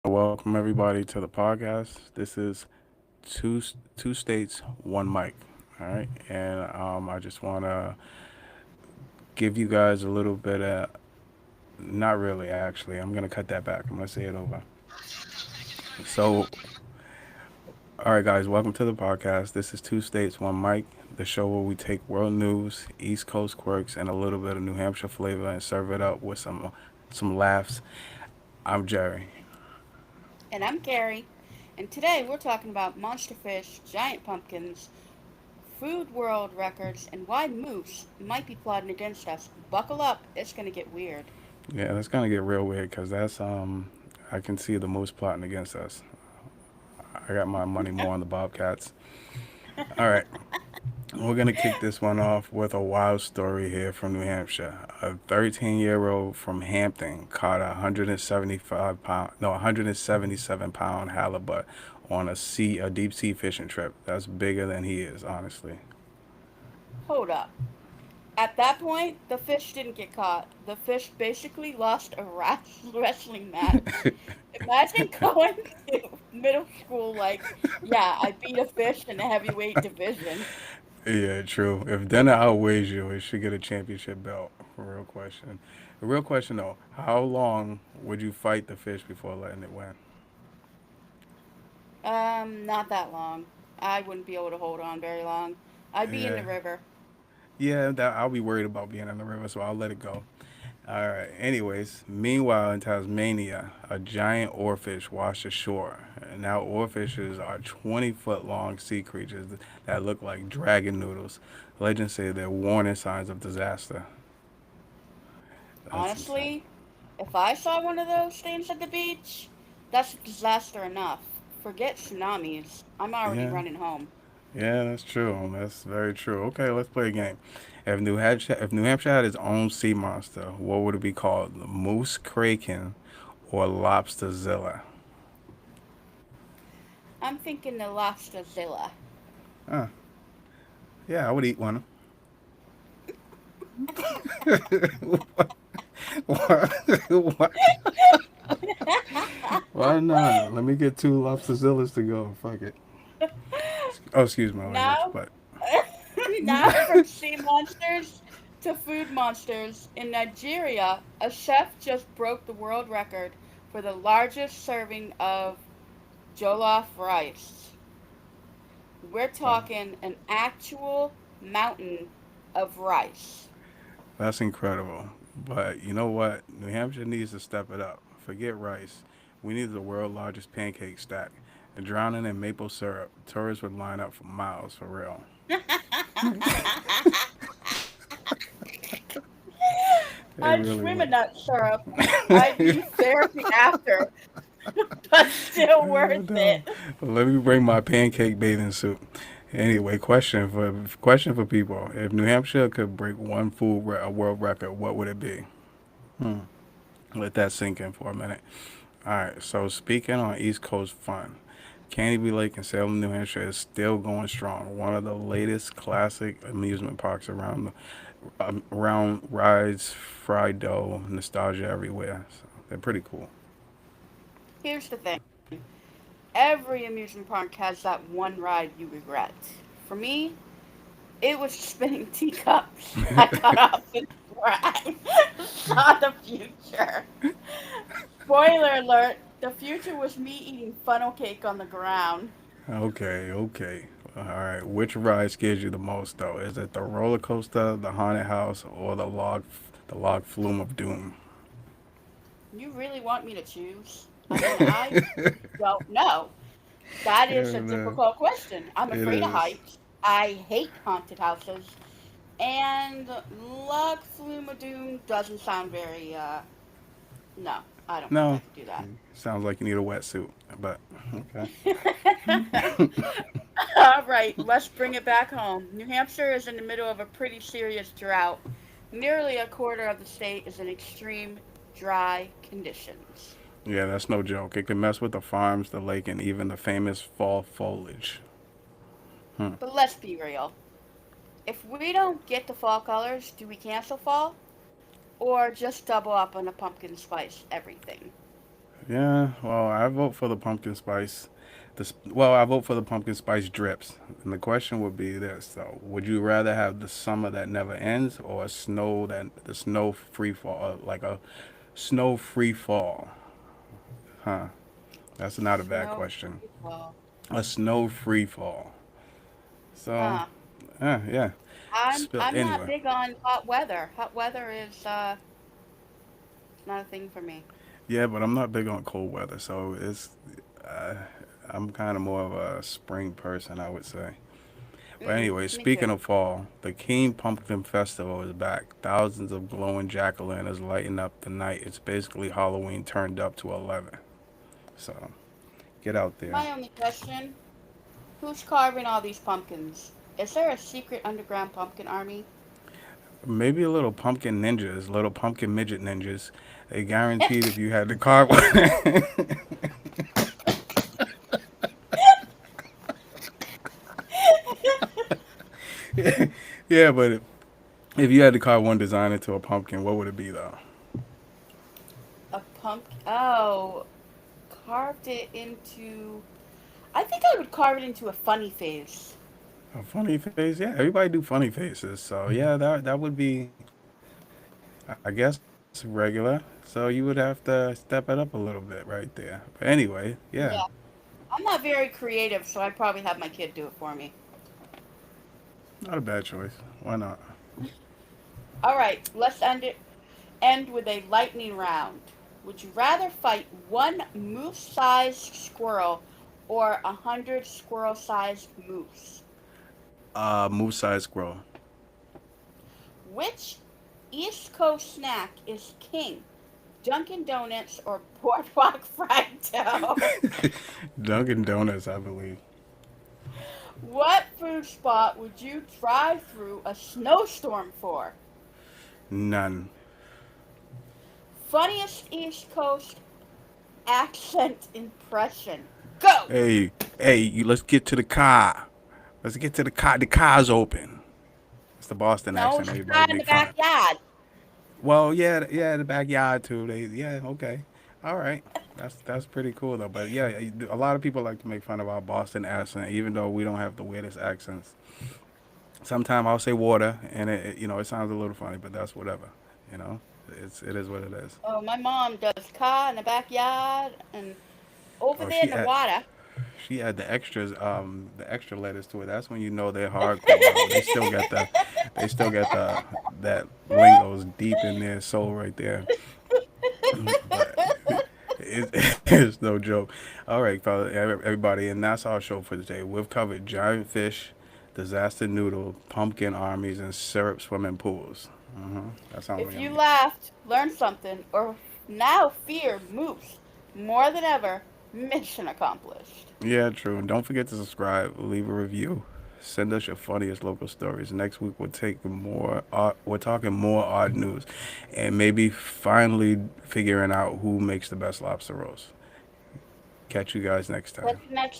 welcome everybody to the podcast. This is two states, one mic. All right, and I just want to give you guys a little bit of, not really actually. I'm gonna cut that back. I'm gonna say it over. So, all right, guys, welcome to the podcast. This is two states, one mic. The show where we take world news, East Coast quirks, and a little bit of New Hampshire flavor and serve it up with some laughs. I'm Jerry. And I'm Carrie. And today we're talking about monster fish, giant pumpkins, food world records, and why moose might be plotting against us. Buckle up, it's going to get weird. Yeah, that's gonna get real weird because I can see the moose plotting against us. I got my money more on the Bobcats. All right, we're gonna kick this one off with a wild story here from New Hampshire. A 13-year-old from Hampton caught a 175 pound, no, 177-pound halibut on a deep sea fishing trip. That's bigger than he is, honestly. Hold up. At that point, the fish didn't get caught. The fish basically lost a wrestling match. Imagine going to middle school like, yeah, I beat a fish in the heavyweight division. Yeah, true. If dinner outweighs you, it should get a championship belt. For real question. The real question though, how long would you fight the fish before letting it win? Not that long. I wouldn't be able to hold on very long. I'd be in Yeah. the river. Yeah, that I'll be worried about being in the river, so I'll let it go. All right. Anyways, meanwhile in Tasmania, a giant oarfish washed ashore. And now oarfishes are 20-foot long sea creatures that look like dragon noodles. Legends say they're warning signs of disaster. That's insane. Honestly, if I saw one of those things at the beach, that's disaster enough. Forget tsunamis. I'm already Yeah. running home. Yeah, that's true. That's very true. Okay, let's play a game. If New Hampshire had its own sea monster, what would it be called? Moose Kraken or Lobsterzilla? I'm thinking the Lobsterzilla. Uh, yeah, I would eat one. Why, why, why not? Let me get two Lobsterzillas to go. Fuck it. Oh, excuse my language, Now, but now from sea monsters to food monsters. In Nigeria, a chef just broke the world record for the largest serving of jollof rice. We're uh, talking an actual mountain of rice. that's incredible. But you know what? New Hampshire needs to step it up. Forget rice. We need the world's largest pancake stack. Drowning in maple syrup, tourists would line up for miles for real. They I'd really swim in would. that syrup. I'd need therapy after, but still Oh, worth no. it. Let me bring my pancake bathing suit. Anyway, question for people: if New Hampshire could break one a world record, what would it be? Hmm. Let that sink in for a minute. All right. So speaking on East Coast fun, Canby Lake in Salem, New Hampshire is still going strong. One of the latest classic amusement parks around rides, fried dough, nostalgia everywhere. So they're pretty cool. Here's the thing. Every amusement park has that one ride you regret. For me, it was spinning teacups. I got off and ran. Saw the future. Spoiler alert, the future was me eating funnel cake on the ground. Okay, okay. All right. Which ride scares you the most, though? Is it the roller coaster, the haunted house, or the log flume of doom? You really want me to choose? I mean, I don't know. That is a And difficult question. I'm it afraid of is. heights. I hate haunted houses. And Log Flume of Doom doesn't sound very, no, I don't think I No, could do that. sounds like you need a wetsuit, but okay. All right, let's bring it back home. New Hampshire is in the middle of a pretty serious drought. Nearly a quarter of the state is in extreme dry conditions. Yeah, that's no joke. It can mess with the farms, the lake, and even the famous fall foliage. Hmm. But let's be real. If we don't get the fall colors, do we cancel fall? Or just double up on the pumpkin spice everything? Yeah, well, I vote for the pumpkin spice. Well, I vote for the pumpkin spice drips. And the question would be this, though: would you rather have the summer that never ends, or the snow free fall, like a snow free fall? Huh? That's not a bad Snow question. free fall. A snow free fall. So, Huh. yeah. I'm not Anyway, big on hot weather. Hot weather is not a thing for me. yeah, but I'm not big on cold weather, so uh, I'm kind of more of a spring person, I would say. But anyway, Me too. speaking of fall, the King Pumpkin Festival is back. Thousands of glowing jack o' lanterns lighting up the night. It's basically Halloween turned up to 11. So get out there. My only question: who's carving all these pumpkins? Is there a secret underground pumpkin army? Maybe a little pumpkin ninjas, little pumpkin midget ninjas. They guaranteed if you had the card one. Yeah, but if you had to carve one design into a pumpkin, what would it be though? A pumpkin? Oh, carved it into. I think I would carve it into a funny face. A funny face? Yeah, everybody do funny faces. So yeah, that would be, I guess, regular. So you would have to step it up a little bit right there. But anyway, yeah, Yeah, I'm not very creative, so I'd probably have my kid do it for me. not a bad choice. Why not? All right, let's end with a lightning round. Would you rather fight one moose-sized squirrel or 100 squirrel-sized moose? Moose size squirrel. Which East Coast snack is king? Dunkin' Donuts or Boardwalk Fried Dough? Dunkin' Donuts, I believe. What food spot would you drive through a snowstorm for? None. Funniest East Coast accent impression. Go! Let's get to the car. Let's get to the car. The car's open. It's the Boston No, accent she's everybody not in make the fun of. backyard. Well, yeah, yeah, the backyard too. Yeah, okay, all right. That's pretty cool though. But yeah, a lot of people like to make fun of our Boston accent, even though we don't have the weirdest accents. Sometimes I'll say water, and it sounds a little funny, but that's whatever. You know, it is what it is. Oh, my mom does car in the backyard and over Oh, there in the water. she add the extra letters to it. That's when you know they're hardcore though. They still got that lingo's deep in their soul right there. But it's no joke. All right, fellas, everybody, and that's our show for today. We've covered giant fish, disaster noodle, pumpkin armies, and syrup swimming pools. That sounds If you yummy. laughed, learned something, or now fear moose more than ever, mission accomplished. Yeah, true. And don't forget to subscribe, leave a review, send us your funniest local stories. Next week we'll take more. We're talking more odd news, and maybe finally figuring out who makes the best lobster rolls. Catch you guys next What's time. next